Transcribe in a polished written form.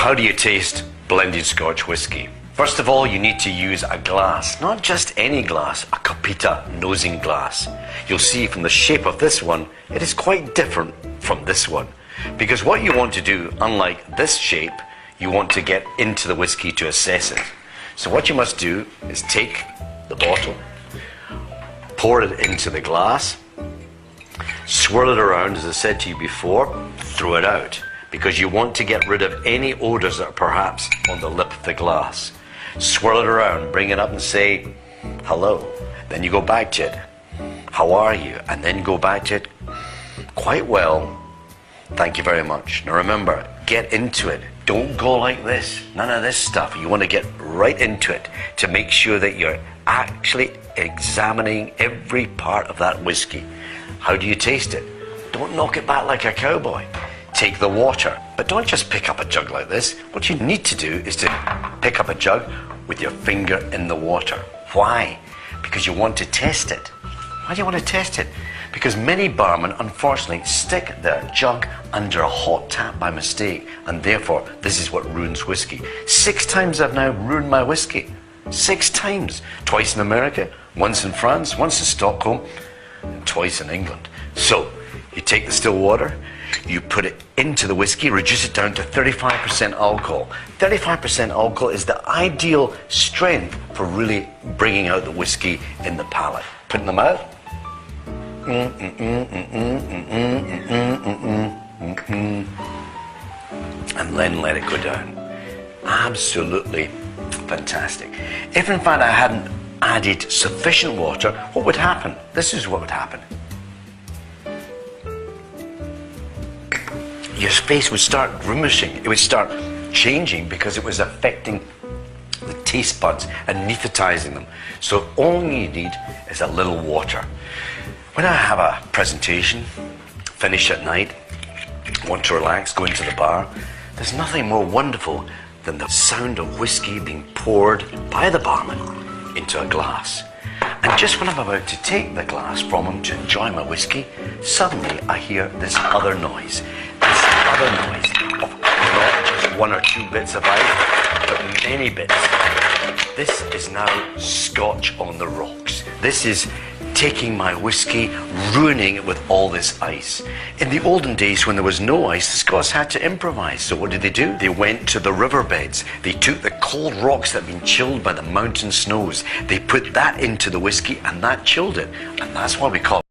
how do you taste blended Scotch whisky? First of all, you need to use a glass, not just any glass, a Copita nosing glass. You'll see from the shape of this one, it is quite different from this one. Because what you want to do, unlike this shape, you want to get into the whisky to assess it. So what you must do is take the bottle, pour it into the glass, swirl it around, as I said to you before, throw it out. Because you want to get rid of any odors that are perhaps on the lip of the glass. Swirl it around, bring it up and say, hello. Then you go back to it. How are you? And then go back to it. Quite well. Thank you very much. Now remember, get into it. Don't go like this. None of this stuff. You want to get right into it to make sure that you're actually examining every part of that whiskey. How do you taste it? Don't knock it back like a cowboy. Take the water, but don't just pick up a jug like this. What you need to do is to pick up a jug with your finger in the water. Why? Because you want to test it. Why do you want to test it? Because many barmen, unfortunately, stick their jug under a hot tap by mistake, and therefore, this is what ruins whiskey. 6 times I've now ruined my whiskey. 6 times. Twice in America, once in France, once in Stockholm, and twice in England. So, you take the still water, you put it into the whiskey, reduce it down to 35% alcohol. 35% alcohol is the ideal strength for really bringing out the whiskey in the palate. Put in the mouth. And then let it go down. Absolutely fantastic. If in fact I hadn't added sufficient water, what would happen? This is what would happen. Your face would start grimacing. It would start changing because it was affecting the taste buds, anesthetizing them. So all you need is a little water. When I have a presentation, finish at night, want to relax, go into the bar, there's nothing more wonderful than the sound of whiskey being poured by the barman into a glass. And just when I'm about to take the glass from him to enjoy my whiskey, suddenly I hear this other noise. This other noise of not just 1 or 2 bits of ice, but many bits. This is now Scotch on the rocks. This is taking my whiskey, ruining it with all this ice. In the olden days when there was no ice, the Scots had to improvise. So what did they do? They went to the riverbeds. They took the cold rocks that had been chilled by the mountain snows. They put that into the whiskey and that chilled it. And that's why we call it